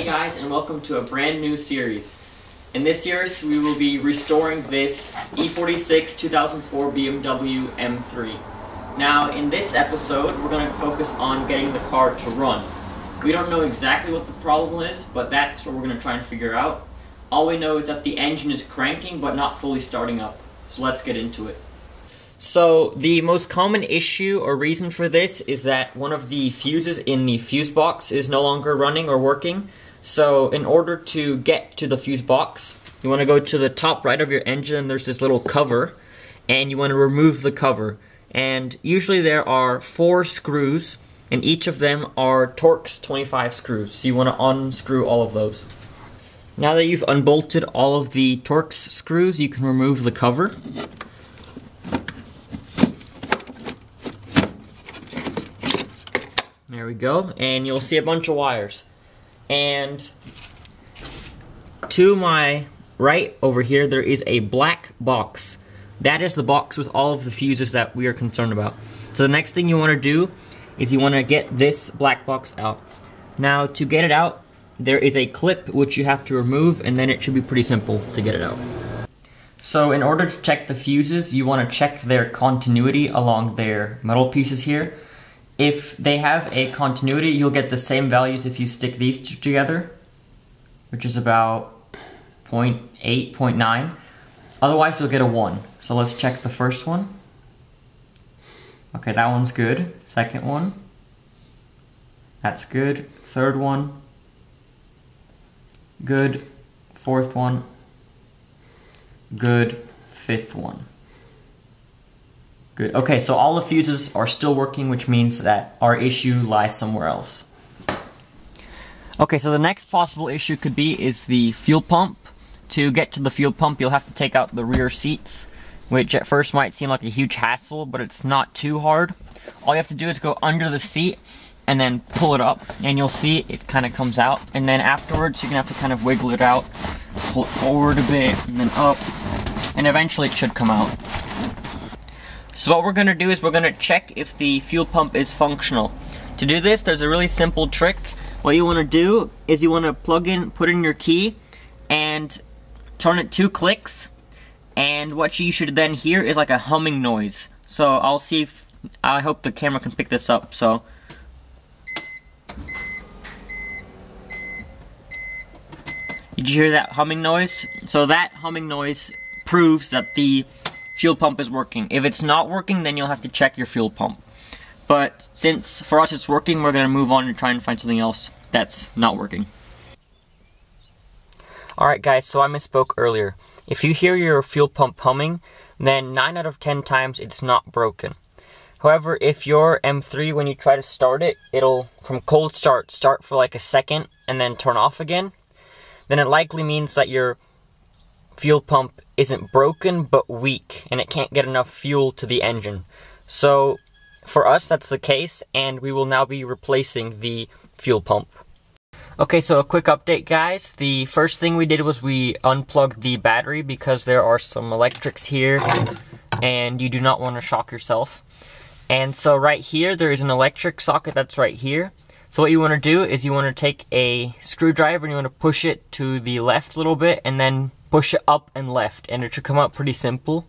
Hey guys, and welcome to a brand new series. In this series, we will be restoring this E46 2004 BMW M3. Now, in this episode, we're going to focus on getting the car to run. We don't know exactly what the problem is, but that's what we're going to try and figure out. All we know is that the engine is cranking, but not fully starting up. So let's get into it. So, the most common issue or reason for this is that one of the fuses in the fuse box is no longer running or working. So, in order to get to the fuse box, you want to go to the top right of your engine and there's this little cover, and you want to remove the cover. And usually there are 4 screws, and each of them are Torx 25 screws. So you want to unscrew all of those. Now that you've unbolted all of the Torx screws, you can remove the cover. There we go, and you'll see a bunch of wires. And to my right over here, there is a black box. That is the box with all of the fuses that we are concerned about. So the next thing you want to do is you want to get this black box out. Now, to get it out, there is a clip which you have to remove, and then it should be pretty simple to get it out. So in order to check the fuses, you want to check their continuity along their metal pieces here. If they have a continuity, you'll get the same values if you stick these two together, which is about 0.8, 0.9. Otherwise, you'll get a 1. So let's check the first one. Okay, that one's good. Second one. That's good. Third one. Good. Fourth one. Good. Fifth one. Good. Okay, so all the fuses are still working, which means that our issue lies somewhere else. Okay, so the next possible issue could be is the fuel pump. To get to the fuel pump, you'll have to take out the rear seats, which at first might seem like a huge hassle, but it's not too hard. All you have to do is go under the seat and then pull it up, and you'll see it kind of comes out. And then afterwards, you're going to have to kind of wiggle it out, pull it forward a bit, and then up, and eventually it should come out. So what we're going to do is we're going to check if the fuel pump is functional. To do this, there's a really simple trick. What you want to do is you want to put in your key and turn it 2 clicks, and what you should then hear is like a humming noise. So I'll see if, I hope the camera can pick this up. So did you hear that humming noise? So that humming noise proves that the fuel pump is working. If it's not working, then you'll have to check your fuel pump. But since for us it's working, we're going to move on and try and find something else that's not working. Alright guys, so I misspoke earlier. If you hear your fuel pump humming, then 9 out of 10 times it's not broken. However, if your M3, when you try to start it, it'll, from cold start for like a second and then turn off again, then it likely means that your fuel pump isn't broken but weak and it can't get enough fuel to the engine. So for us that's the case, and we will now be replacing the fuel pump. Okay, so a quick update guys. The first thing we did was we unplugged the battery because there are some electrics here and you do not want to shock yourself. And so right here there is an electric socket that's right here. So what you want to do is you want to take a screwdriver and you want to push it to the left a little bit and then push it up and left, and it should come out pretty simple.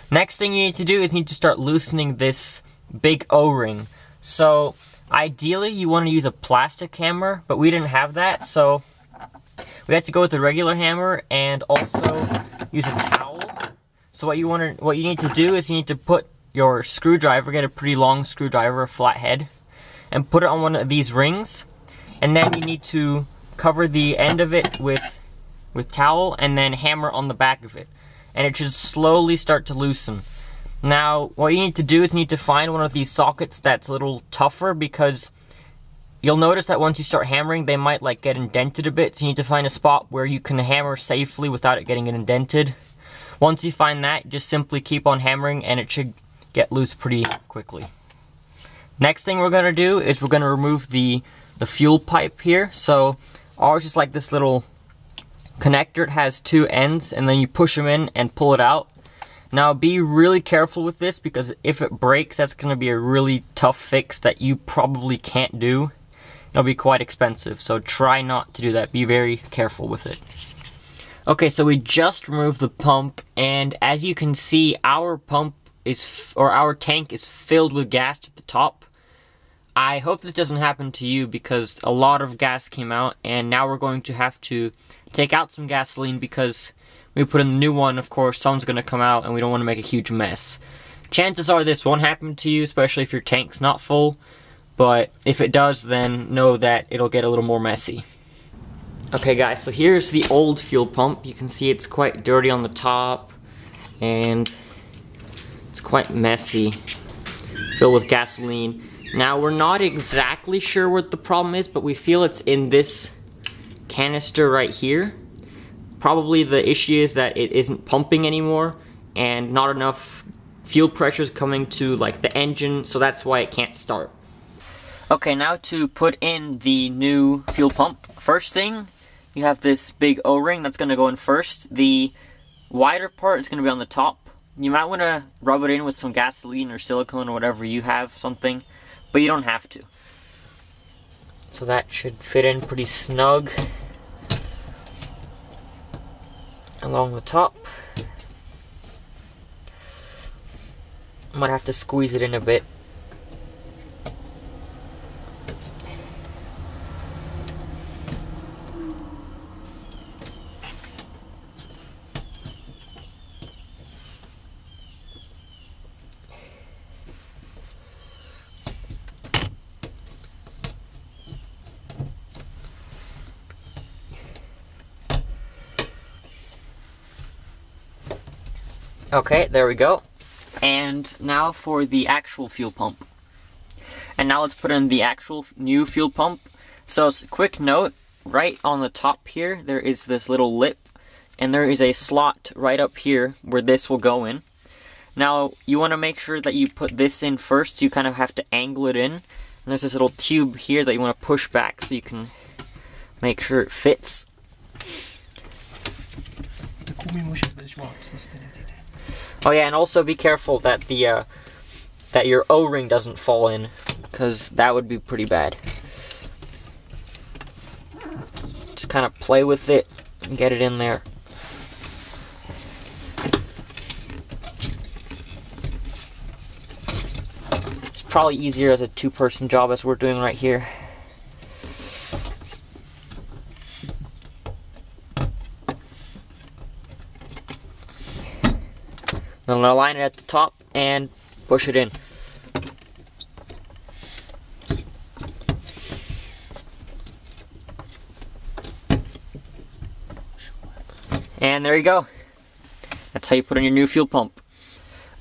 Next thing you need to do is you need to start loosening this big O-ring. So ideally you want to use a plastic hammer, but we didn't have that, so we had to go with a regular hammer and also use a towel. So what you need to do is you need to put your screwdriver, get a pretty long screwdriver, a flat head, and put it on one of these rings, and then you need to cover the end of it with towel and then hammer on the back of it, and it should slowly start to loosen. Now what you need to do is you need to find one of these sockets that's a little tougher, because you'll notice that once you start hammering they might like get indented a bit, so you need to find a spot where you can hammer safely without it getting indented. Once you find that, just simply keep on hammering and it should get loose pretty quickly. Next thing we're going to do is we're going to remove the fuel pipe here. So ours is like this little connector. It has 2 ends, and then you push them in and pull it out. Now be really careful with this, because if it breaks, that's going to be a really tough fix that you probably can't do. it'll be quite expensive. So try not to do that. Be very careful with it. Okay, so we just removed the pump, and as you can see, our tank is filled with gas to the top. I hope this doesn't happen to you because a lot of gas came out, and now we're going to have to take out some gasoline because we put in the new one. Of course, someone's going to come out, and we don't want to make a huge mess. Chances are this won't happen to you, especially if your tank's not full, but if it does, then know that it'll get a little more messy. Okay guys, so here's the old fuel pump. You can see it's quite dirty on the top, and it's quite messy, filled with gasoline. Now, we're not exactly sure what the problem is, but we feel it's in this canister right here. Probably the issue is that it isn't pumping anymore, and not enough fuel pressure is coming to like the engine, so that's why it can't start. Okay, now to put in the new fuel pump. First thing, you have this big O-ring that's going to go in first. The wider part is going to be on the top. You might want to rub it in with some gasoline or silicone or whatever you have, something. But you don't have to. So that should fit in pretty snug along the top. I might have to squeeze it in a bit. Okay, there we go. And now for the actual fuel pump. And now let's put in the actual new fuel pump. So, quick note, right on the top here, there is this little lip, and there is a slot right up here where this will go in. Now, you want to make sure that you put this in first, so you kind of have to angle it in. And there's this little tube here that you want to push back so you can make sure it fits. Oh yeah, and also be careful that the that your O-ring doesn't fall in, because that would be pretty bad. Just kind of play with it and get it in there. It's probably easier as a two-person job as we're doing right here. Then align it at the top and push it in. And there you go. That's how you put in your new fuel pump.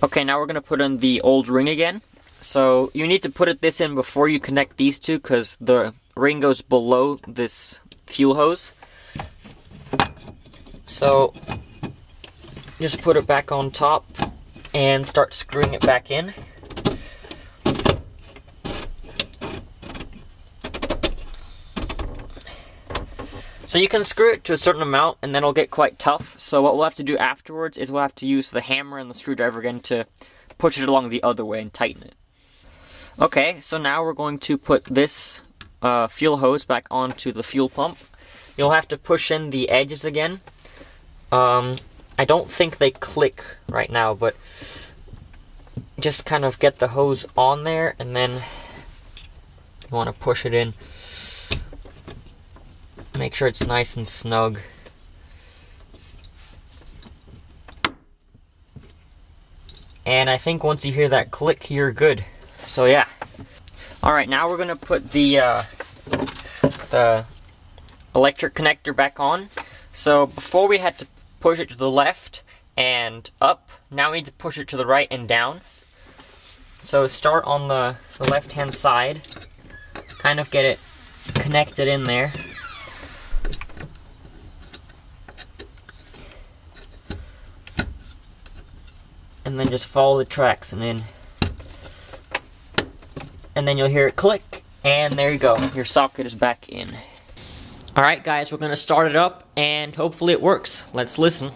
Okay, now we're going to put in the old ring again. So you need to put this in before you connect these two, because the ring goes below this fuel hose. So just put it back on top and start screwing it back in. So you can screw it to a certain amount and then it'll get quite tough. So what we'll have to do afterwards is we'll have to use the hammer and the screwdriver again to push it along the other way and tighten it. Okay, so now we're going to put this fuel hose back onto the fuel pump. You'll have to push in the edges again. I don't think they click right now, but just kind of get the hose on there and then you want to push it in. Make sure it's nice and snug. And I think once you hear that click, you're good. So yeah. Alright, now we're going to put the electric connector back on. So before we had to push it to the left and up, now we need to push it to the right and down. So start on the left hand side, kind of get it connected in there. And then just follow the tracks and in. And then you'll hear it click, and there you go, your socket is back in. Alright guys, we're going to start it up and hopefully it works. Let's listen.